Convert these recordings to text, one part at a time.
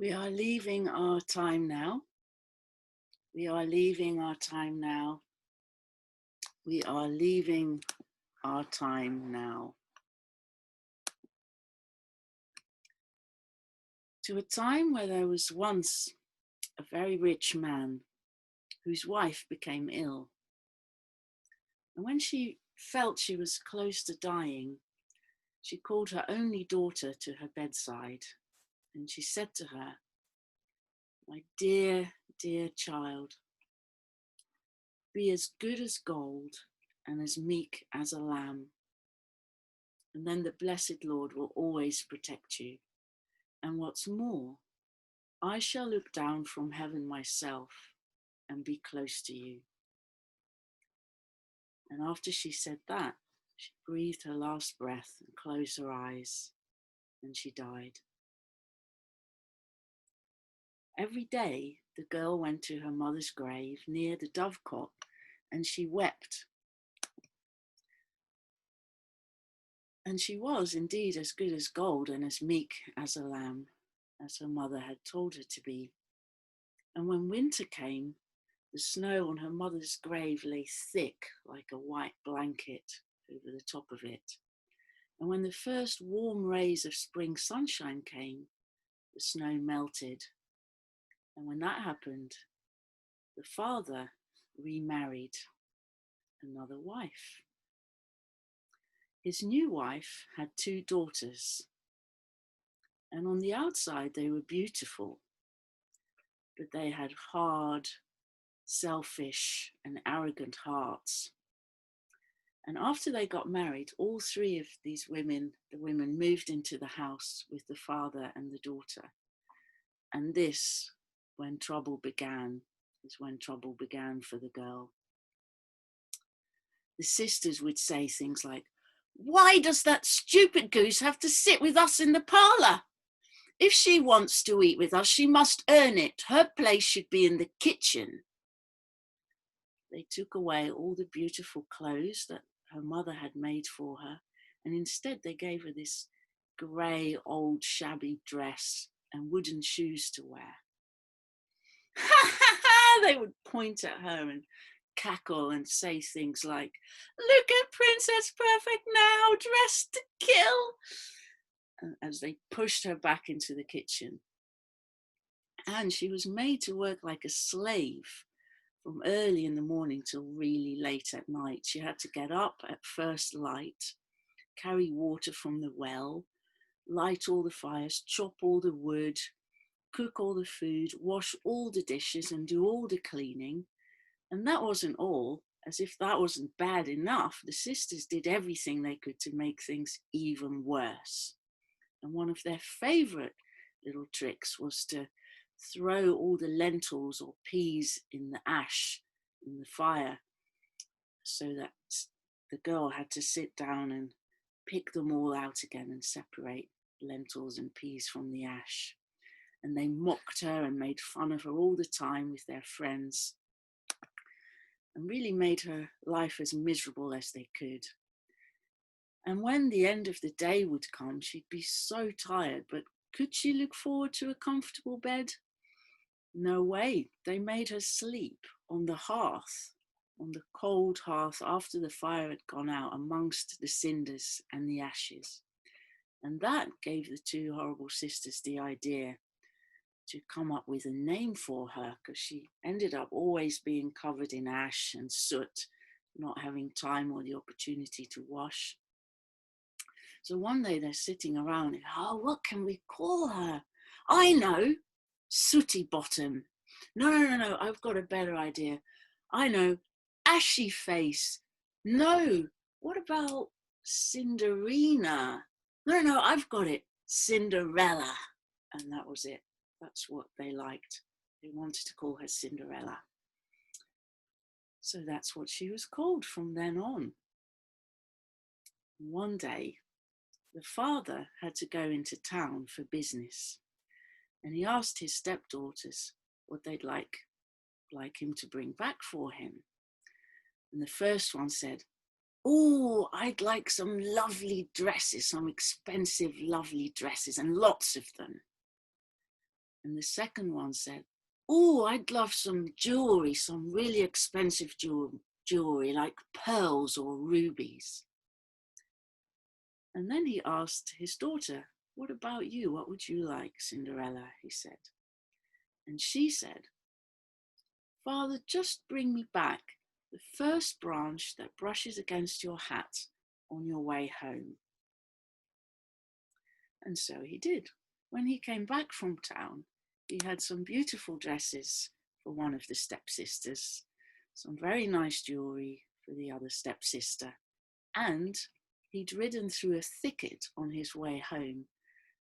We are leaving our time now. We are leaving our time now. We are leaving our time now. To a time where there was once a very rich man whose wife became ill. And when she felt she was close to dying, she called her only daughter to her bedside, and she said to her, "My dear, dear child, be as good as gold and as meek as a lamb, and then the blessed Lord will always protect you. And what's more, I shall look down from heaven myself and be close to you." And after she said that, she breathed her last breath and closed her eyes, and she died. Every day, the girl went to her mother's grave near the dovecot, and she wept. And she was indeed as good as gold and as meek as a lamb, as her mother had told her to be. And when winter came, the snow on her mother's grave lay thick like a white blanket over the top of it. And when the first warm rays of spring sunshine came, the snow melted. And when that happened, the father remarried another wife. His new wife had 2 daughters, and on the outside they were beautiful, but they had hard, selfish, and arrogant hearts. And after they got married, all 3 of these women, the women, moved into the house with the father and the daughter. And this, when trouble began, is when trouble began for the girl. The sisters would say things like, "Why does that stupid goose have to sit with us in the parlour? If she wants to eat with us, she must earn it. Her place should be in the kitchen." They took away all the beautiful clothes that her mother had made for her, and instead they gave her this grey, old, shabby dress and wooden shoes to wear. They would point at her and cackle and say things like, "Look at Princess Perfect now, dressed to kill," as they pushed her back into the kitchen. And she was made to work like a slave from early in the morning till really late at night. She had to get up at first light, carry water from the well, light all the fires, chop all the wood, cook all the food, wash all the dishes, and do all the cleaning. And that wasn't all. As if that wasn't bad enough, the sisters did everything they could to make things even worse. And one of their favourite little tricks was to throw all the lentils or peas in the ash in the fire, so that the girl had to sit down and pick them all out again and separate lentils and peas from the ash. And they mocked her and made fun of her all the time with their friends, and really made her life as miserable as they could. And when the end of the day would come, she'd be so tired, but could she look forward to a comfortable bed? No way. They made her sleep on the hearth, on the cold hearth after the fire had gone out, amongst the cinders and the ashes. And that gave the 2 horrible sisters the idea to come up with a name for her, because she ended up always being covered in ash and soot, not having time or the opportunity to wash. So one day they're sitting around and, "Oh, what can we call her? I know, Sooty Bottom. No, I've got a better idea. I know, Ashy Face. No, what about Cinderella? No, I've got it, Cinderella." And that was it. That's what they liked. They wanted to call her Cinderella. So that's what she was called from then on. One day, the father had to go into town for business, and he asked his stepdaughters what they'd like him to bring back for him. And the first one said, "Oh, I'd like some lovely dresses, some expensive, lovely dresses, and lots of them." And the second one said, "Oh, I'd love some jewelry, some really expensive jewelry like pearls or rubies." And then he asked his daughter, "What about you? What would you like, Cinderella?" he said. And she said, "Father, just bring me back the first branch that brushes against your hat on your way home." And so he did. When he came back from town, he had some beautiful dresses for one of the stepsisters, some very nice jewelry for the other stepsister, and he'd ridden through a thicket on his way home,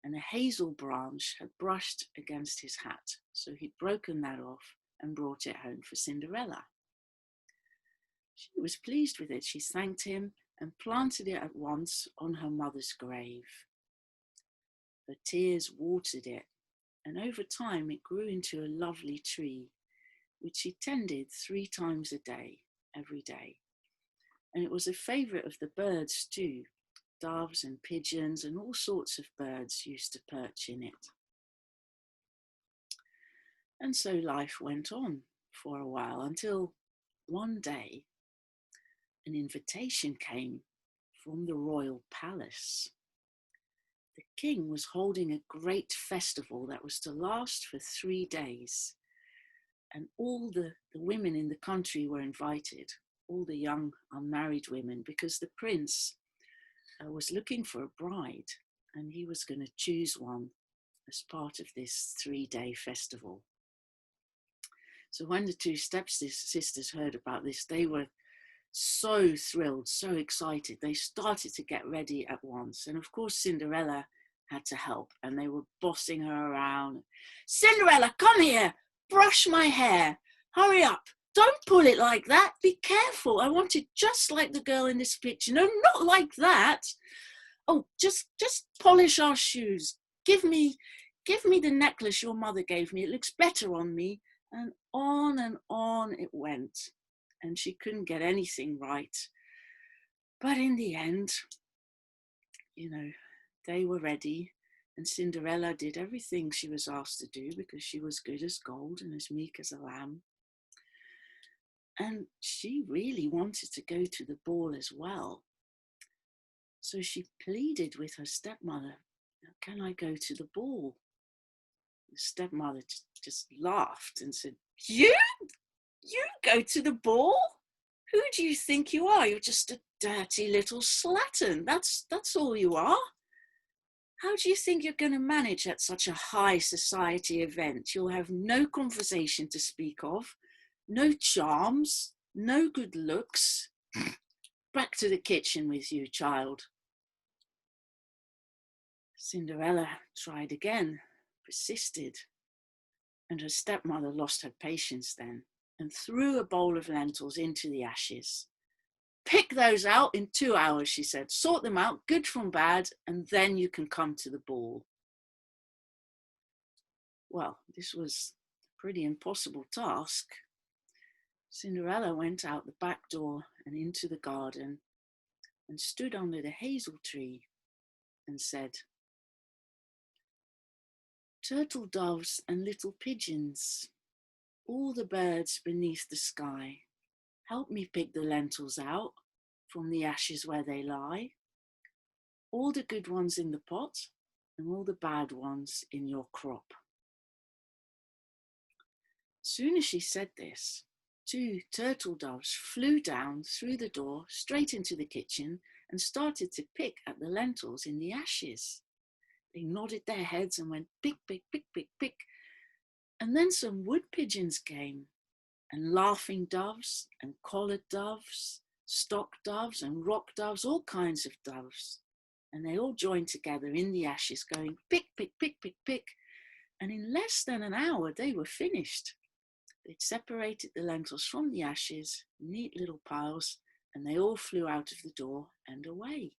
and a hazel branch had brushed against his hat, so he'd broken that off and brought it home for Cinderella. She was pleased with it. She thanked him and planted it at once on her mother's grave. Her tears watered it, and over time it grew into a lovely tree, which she tended 3 times a day, every day. And it was a favourite of the birds too. Doves and pigeons and all sorts of birds used to perch in it. And so life went on for a while until one day an invitation came from the royal palace. The king was holding a great festival that was to last for 3 days. And all the women in the country were invited, all the young unmarried women, because the prince was looking for a bride and he was going to choose one as part of this 3-day festival. So when the 2 stepsisters heard about this, they were so thrilled, so excited. They started to get ready at once. And of course, Cinderella had to help, and they were bossing her around. "Cinderella, come here, brush my hair. Hurry up. Don't pull it like that. Be careful. I want it just like the girl in this picture. No, not like that. Oh, just polish our shoes. Give me the necklace your mother gave me. It looks better on me." And on it went. And she couldn't get anything right. But in the end, they were ready, and Cinderella did everything she was asked to do because she was good as gold and as meek as a lamb. And she really wanted to go to the ball as well. So she pleaded with her stepmother, "Can I go to the ball?" The stepmother just laughed and said, You go to the ball? Who do you think you are? You're just a dirty little slattern. That's all you are. How do you think you're going to manage at such a high society event? You'll have no conversation to speak of, no charms, no good looks. Back to the kitchen with you, child." Cinderella tried again, persisted, and her stepmother lost her patience then and threw a bowl of lentils into the ashes. "Pick those out in 2 hours," she said. "Sort them out, good from bad, and then you can come to the ball." Well, this was a pretty impossible task. Cinderella went out the back door and into the garden and stood under the hazel tree and said, "Turtle doves and little pigeons, all the birds beneath the sky, help me pick the lentils out from the ashes where they lie, all the good ones in the pot and all the bad ones in your crop." As soon as she said this, 2 turtle doves flew down through the door straight into the kitchen and started to pick at the lentils in the ashes. They nodded their heads and went pick, pick, pick, pick, pick. And then some wood pigeons came, and laughing doves and collared doves, stock doves and rock doves, all kinds of doves. And they all joined together in the ashes going pick, pick, pick, pick, pick. And in less than an hour, they were finished. They'd separated the lentils from the ashes, neat little piles, and they all flew out of the door and away.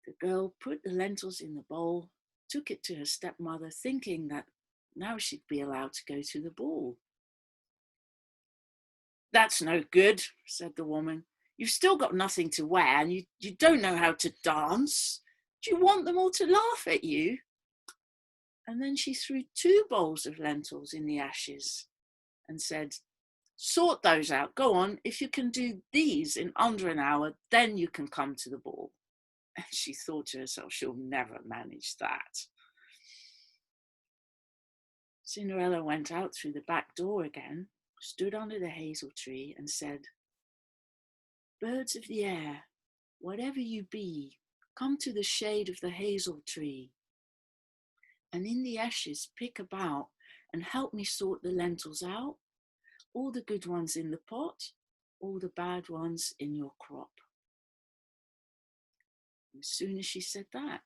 The girl put the lentils in the bowl, took it to her stepmother, thinking that now she'd be allowed to go to the ball. "That's no good," said the woman. "You've still got nothing to wear and you don't know how to dance. Do you want them all to laugh at you?" And then she threw 2 bowls of lentils in the ashes and said, sort those out. Go on. If you can do these in under an hour, then you can come to the ball. And she thought to herself, she'll never manage that. Cinderella went out through the back door again, stood under the hazel tree and said, birds of the air, whatever you be, come to the shade of the hazel tree, and in the ashes pick about and help me sort the lentils out, all the good ones in the pot, all the bad ones in your crop. As soon as she said that,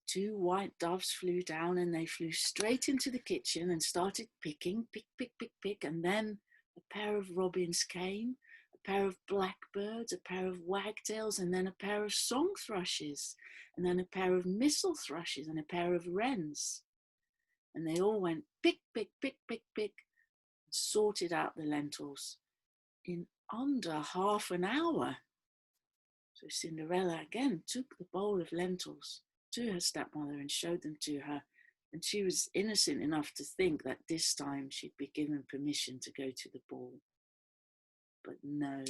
2 white doves flew down and they flew straight into the kitchen and started picking, pick, pick, pick, pick. And then a pair of robins came, a pair of blackbirds, a pair of wagtails, and then a pair of song thrushes, and then a pair of missel thrushes and a pair of wrens. And they all went pick, pick, pick, pick, pick, and sorted out the lentils in under half an hour. So Cinderella again took the bowl of lentils to her stepmother and showed them to her. And she was innocent enough to think that this time she'd be given permission to go to the ball. But no.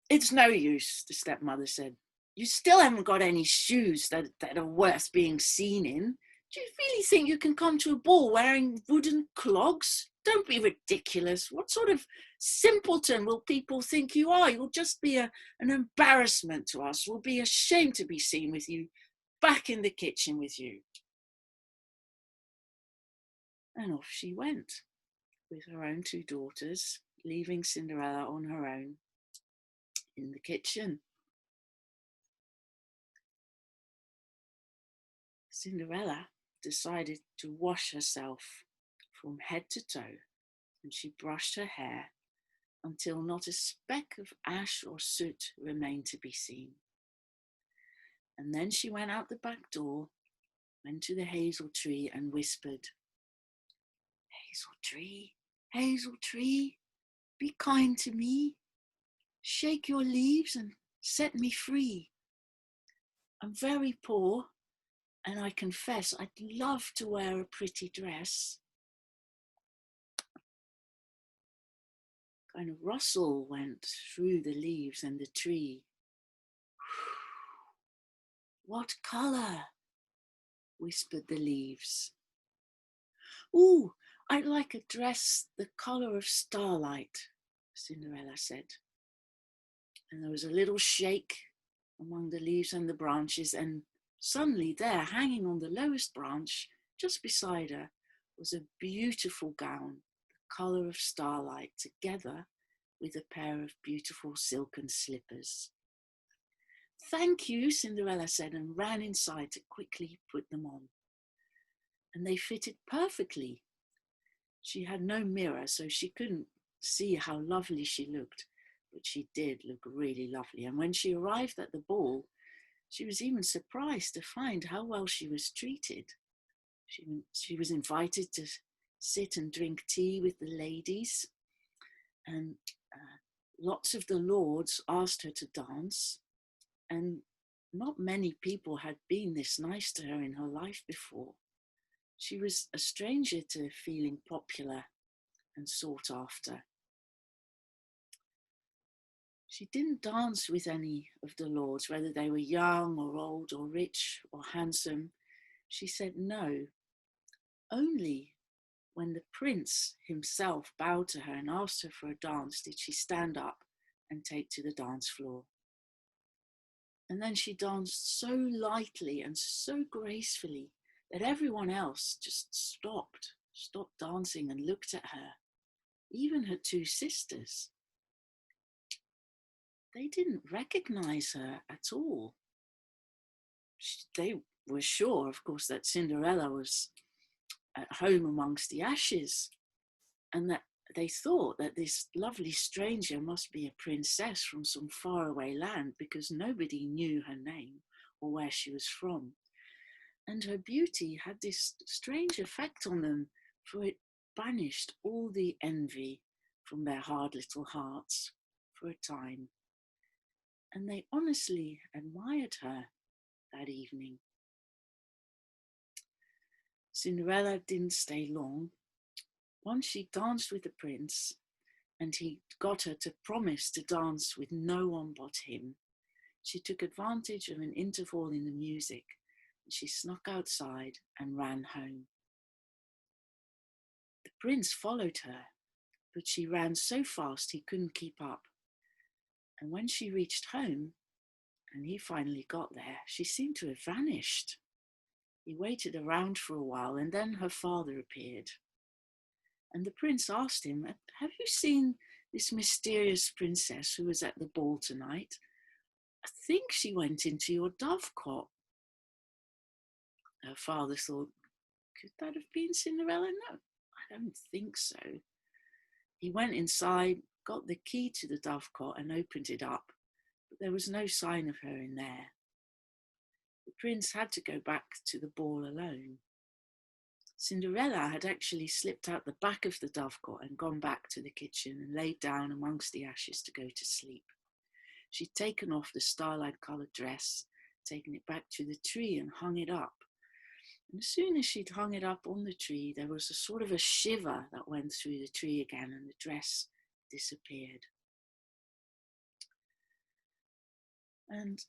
It's no use, the stepmother said. You still haven't got any shoes that are worth being seen in. Do you really think you can come to a ball wearing wooden clogs? Don't be ridiculous. What sort of simpleton will people think you are? You'll just be an embarrassment to us. We'll be ashamed to be seen with you back in the kitchen with you. And off she went with her own 2 daughters, leaving Cinderella on her own in the kitchen. Cinderella decided to wash herself from head to toe, and she brushed her hair until not a speck of ash or soot remained to be seen. And then she went out the back door, went to the hazel tree and whispered, hazel tree, be kind to me. Shake your leaves and set me free. I'm very poor, and I confess I'd love to wear a pretty dress. Kind of rustle went through the leaves and the tree. What colour? Whispered the leaves. Ooh, I'd like a dress the colour of starlight, Cinderella said. And there was a little shake among the leaves and the branches, and suddenly there, hanging on the lowest branch, just beside her, was a beautiful gown, the colour of starlight, together with a pair of beautiful silken slippers. Thank you, Cinderella said, and ran inside to quickly put them on. And they fitted perfectly. She had no mirror, so she couldn't see how lovely she looked, but she did look really lovely. And when she arrived at the ball, she was even surprised to find how well she was treated. She was invited to sit and drink tea with the ladies, and lots of the lords asked her to dance, and not many people had been this nice to her in her life before. She was a stranger to feeling popular and sought after. She didn't dance with any of the lords, whether they were young or old or rich or handsome. She said no. Only when the prince himself bowed to her and asked her for a dance did she stand up and take to the dance floor. And then she danced so lightly and so gracefully that everyone else just stopped dancing and looked at her, even her 2 sisters. They didn't recognize her at all. They were sure, of course, that Cinderella was at home amongst the ashes, and that they thought that this lovely stranger must be a princess from some faraway land, because nobody knew her name or where she was from. And her beauty had this strange effect on them, for it banished all the envy from their hard little hearts for a time. And they honestly admired her that evening. Cinderella didn't stay long. Once she danced with the prince, and he got her to promise to dance with no one but him. She took advantage of an interval in the music, and she snuck outside and ran home. The prince followed her, but she ran so fast he couldn't keep up. And when she reached home, and he finally got there, she seemed to have vanished. He waited around for a while, and then her father appeared. And the prince asked him, "Have you seen this mysterious princess who was at the ball tonight? I think she went into your dovecot." Her father thought, could that have been Cinderella? No, I don't think so. He went inside, got the key to the dovecot and opened it up, but there was no sign of her in there. The prince had to go back to the ball alone. Cinderella had actually slipped out the back of the dovecot and gone back to the kitchen and laid down amongst the ashes to go to sleep. She'd taken off the starlight-coloured dress, taken it back to the tree and hung it up. And as soon as she'd hung it up on the tree, there was a sort of a shiver that went through the tree again, and the dress disappeared. And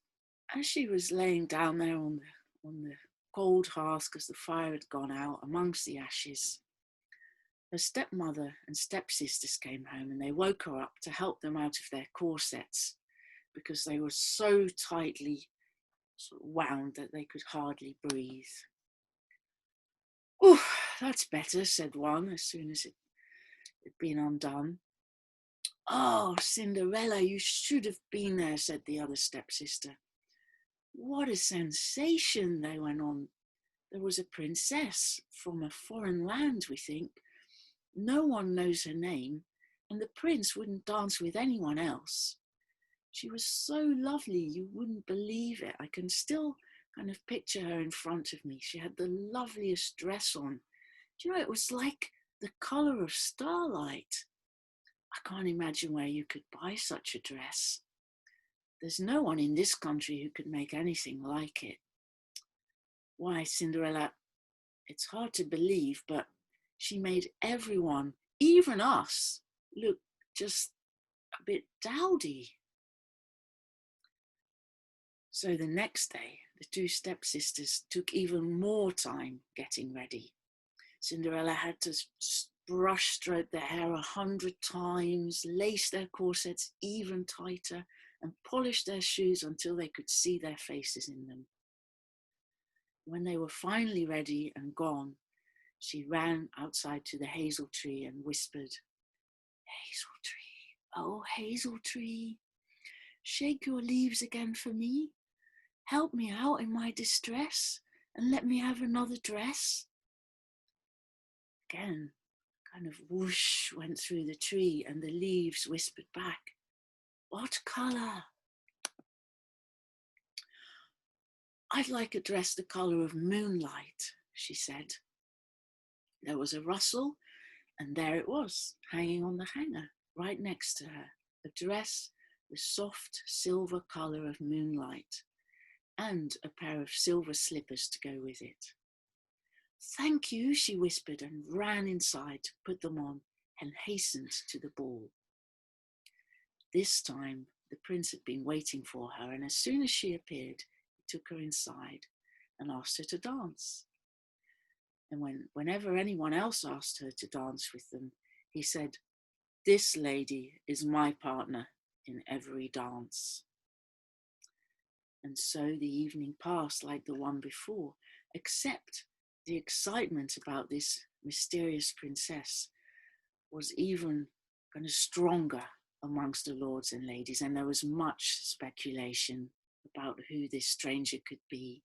as she was laying down there on the cold hearth, because the fire had gone out amongst the ashes, her stepmother and stepsisters came home, and they woke her up to help them out of their corsets, because they were so tightly wound that they could hardly breathe. "Oh, that's better," said one as soon as it had been undone. "Oh, Cinderella, you should have been there," said the other stepsister. "What a sensation," they went on. "There was a princess from a foreign land, we think. No one knows her name, and the prince wouldn't dance with anyone else. She was so lovely, you wouldn't believe it. I can still kind of picture her in front of me. She had the loveliest dress on. Do you know, it was like the colour of starlight. I can't imagine where you could buy such a dress. There's no one in this country who could make anything like it. Why, Cinderella, it's hard to believe, but she made everyone, even us, look just a bit dowdy." So the next day, the two stepsisters took even more time getting ready. Cinderella had to brush stroke their hair 100 times, lace their corsets even tighter, and polish their shoes until they could see their faces in them. When they were finally ready and gone, she ran outside to the hazel tree and whispered, "Hazel tree, oh hazel tree, shake your leaves again for me. Help me out in my distress and let me have another dress." Again, kind of whoosh went through the tree, and the leaves whispered back, "What colour?" "I'd like a dress the colour of moonlight," she said. There was a rustle, and there it was, hanging on the hanger, right next to her, a dress the soft silver colour of moonlight, and a pair of silver slippers to go with it. "Thank you," she whispered, and ran inside to put them on and hastened to the ball. This time, the prince had been waiting for her, and as soon as she appeared, he took her inside and asked her to dance. And whenever anyone else asked her to dance with them, he said, "This lady is my partner in every dance." And so the evening passed like the one before, except the excitement about this mysterious princess was even kind of stronger amongst the lords and ladies, and there was much speculation about who this stranger could be.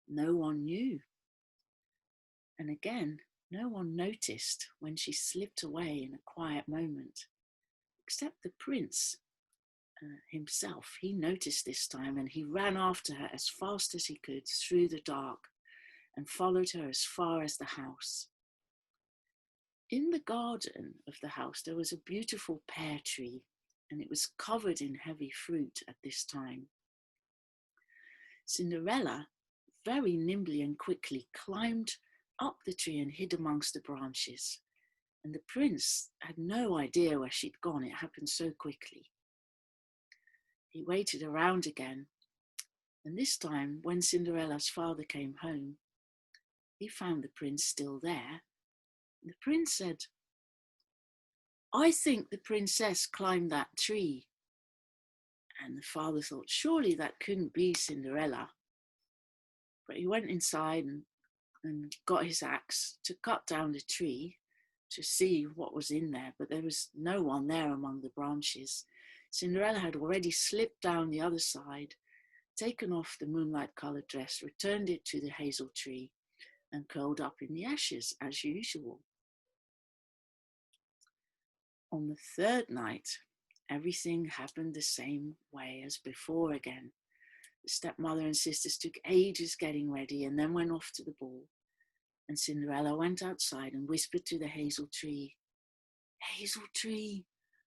No one knew. And again, no one noticed when she slipped away in a quiet moment, except the prince himself. He noticed this time, and he ran after her as fast as he could through the dark and followed her as far as the house. In the garden of the house, there was a beautiful pear tree, and it was covered in heavy fruit at this time. Cinderella very nimbly and quickly climbed up the tree and hid amongst the branches. And the prince had no idea where she'd gone. It happened so quickly. He waited around again, and this time, when Cinderella's father came home, he found the prince still there. The prince said, "I think the princess climbed that tree." And the father thought, surely that couldn't be Cinderella. But he went inside and got his axe to cut down the tree to see what was in there, but there was no one there among the branches. Cinderella had already slipped down the other side, taken off the moonlight-coloured dress, returned it to the hazel tree, and curled up in the ashes as usual. On the third night, everything happened the same way as before again. The stepmother and sisters took ages getting ready and then went off to the ball. And Cinderella went outside and whispered to the hazel tree, "Hazel tree,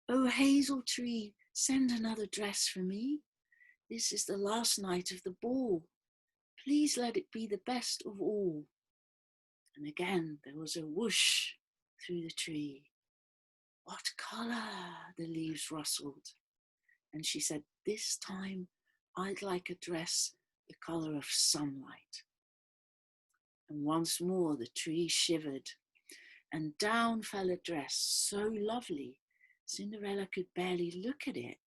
oh hazel tree, send another dress for me. This is the last night of the ball. Please let it be the best of all." And again there was a whoosh through the tree. "What colour?" the leaves rustled. And she said, "This time I'd like a dress the colour of sunlight." And once more the tree shivered, and down fell a dress so lovely Cinderella could barely look at it,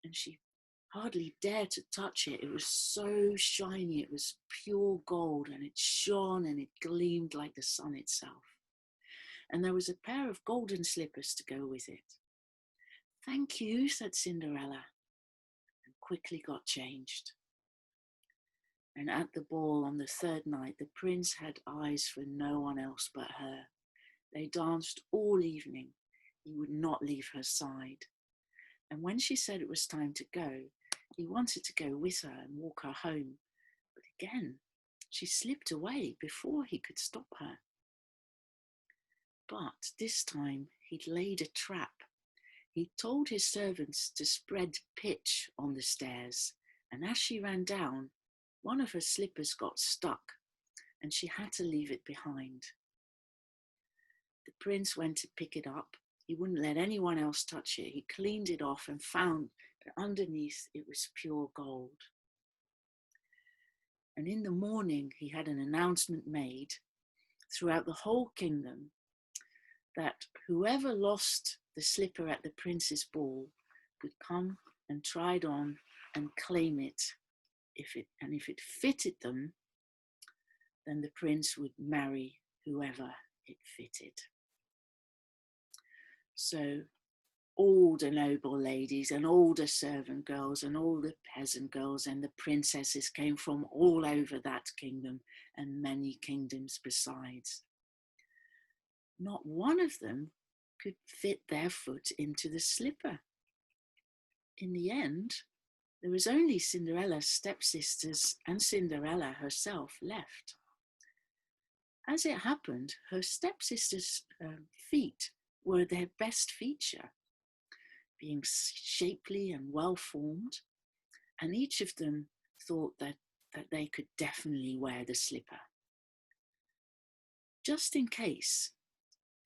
and she hardly dared to touch it. It was so shiny, it was pure gold, and it shone and it gleamed like the sun itself. And there was a pair of golden slippers to go with it. "Thank you," said Cinderella, and quickly got changed. And at the ball on the third night, the prince had eyes for no one else but her. They danced all evening. He would not leave her side. And when she said it was time to go, he wanted to go with her and walk her home. But again, she slipped away before he could stop her. But this time he'd laid a trap. He told his servants to spread pitch on the stairs, and as she ran down, one of her slippers got stuck, and she had to leave it behind. The prince went to pick it up. He wouldn't let anyone else touch it. He cleaned it off and found that underneath it was pure gold. And in the morning, he had an announcement made throughout the whole kingdom that whoever lost the slipper at the prince's ball could come and try it on and claim it. If it fitted them, then the prince would marry whoever it fitted. So all the noble ladies and all the servant girls and all the peasant girls and the princesses came from all over that kingdom and many kingdoms besides. Not one of them could fit their foot into the slipper. In the end, there was only Cinderella's stepsisters and Cinderella herself left. As it happened, her stepsisters' feet were their best feature, being shapely and well-formed, and each of them thought that they could definitely wear the slipper. Just in case,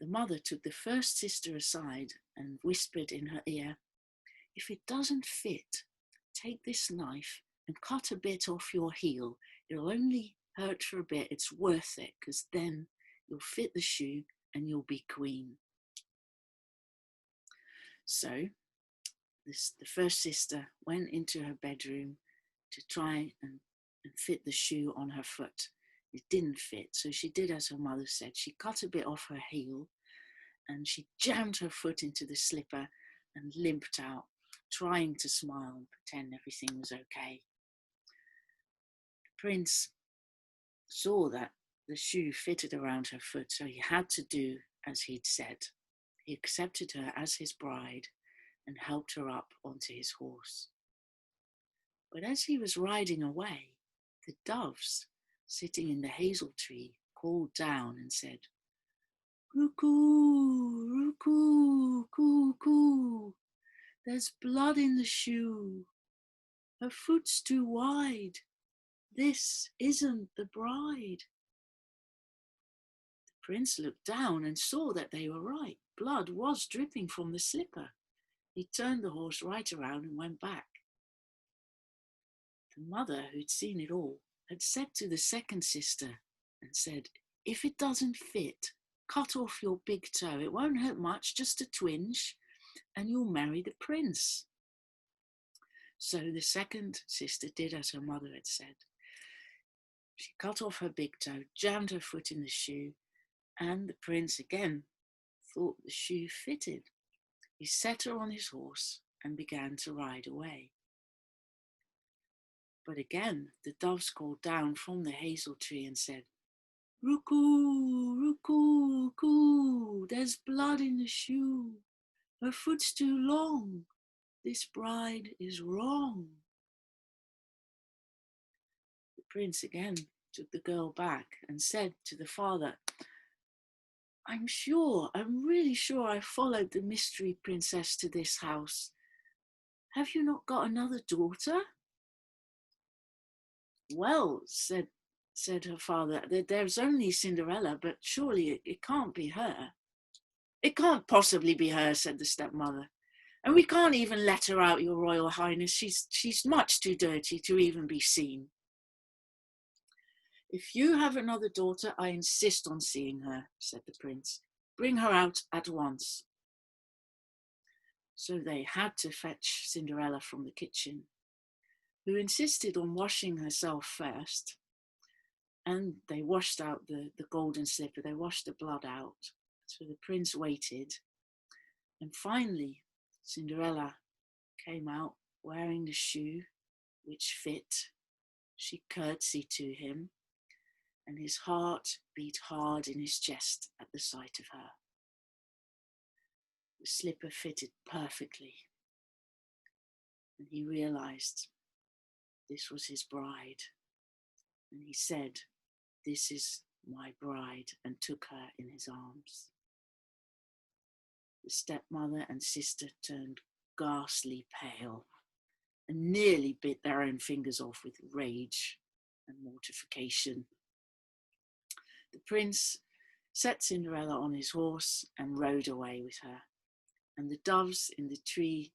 the mother took the first sister aside and whispered in her ear, "If it doesn't fit, take this knife and cut a bit off your heel. It'll only hurt for a bit. It's worth it, because then you'll fit the shoe and you'll be queen." So the first sister went into her bedroom to try and fit the shoe on her foot. It didn't fit, so she did as her mother said. She cut a bit off her heel and she jammed her foot into the slipper and limped out, trying to smile and pretend everything was okay. The prince saw that the shoe fitted around her foot, so he had to do as he'd said. He accepted her as his bride and helped her up onto his horse. But as he was riding away, the doves sitting in the hazel tree called down and said, "Roo-coo, roo-coo, coo-coo, there's blood in the shoe. Her foot's too wide. This isn't the bride." Prince looked down and saw that they were right. Blood was dripping from the slipper. He turned the horse right around and went back. The mother, who'd seen it all, had said to the second sister and said, "If it doesn't fit, cut off your big toe. It won't hurt much, just a twinge, and you'll marry the prince." So the second sister did as her mother had said. She cut off her big toe, jammed her foot in the shoe, and the prince again thought the shoe fitted. He set her on his horse and began to ride away. But again the doves called down from the hazel tree and said, "Roo-coo, roo-coo, coo, there's blood in the shoe. Her foot's too long. This bride is wrong." The prince again took the girl back and said to the father, I'm really sure I followed the mystery princess to this house. Have you not got another daughter?" "Well," said her father, "there's only Cinderella, but surely it can't be her." "It can't possibly be her," said the stepmother. "And we can't even let her out, your royal highness. She's much too dirty to even be seen." "If you have another daughter, I insist on seeing her," said the prince. "Bring her out at once." So they had to fetch Cinderella from the kitchen, who insisted on washing herself first. And they washed out the golden slipper, they washed the blood out. So the prince waited. And finally, Cinderella came out wearing the shoe which fit. She curtsied to him, and his heart beat hard in his chest at the sight of her. The slipper fitted perfectly, and he realized this was his bride. And he said, "This is my bride," and took her in his arms. The stepmother and sister turned ghastly pale and nearly bit their own fingers off with rage and mortification. The prince set Cinderella on his horse and rode away with her, and the doves in the tree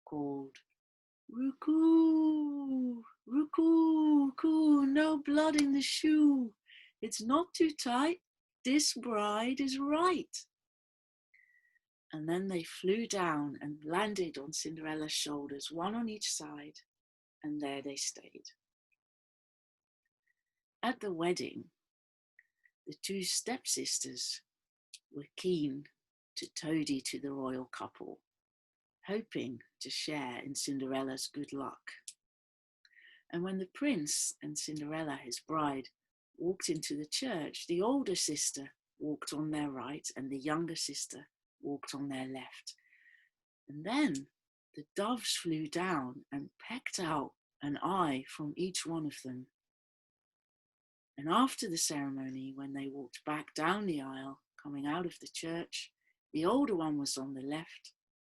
called, "Roo-coo, roo-coo, coo, no blood in the shoe. It's not too tight. This bride is right." And then they flew down and landed on Cinderella's shoulders, one on each side, and there they stayed. At the wedding, the two stepsisters were keen to toady to the royal couple, hoping to share in Cinderella's good luck. And when the prince and Cinderella, his bride, walked into the church, the older sister walked on their right and the younger sister walked on their left. And then the doves flew down and pecked out an eye from each one of them. And after the ceremony, when they walked back down the aisle, coming out of the church, the older one was on the left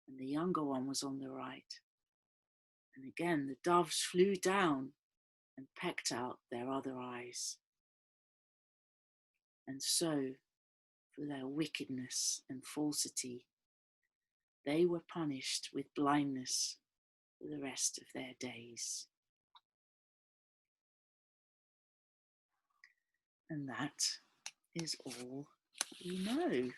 and the younger one was on the right. And again, the doves flew down and pecked out their other eyes. And so, for their wickedness and falsity, they were punished with blindness for the rest of their days. And that is all we know.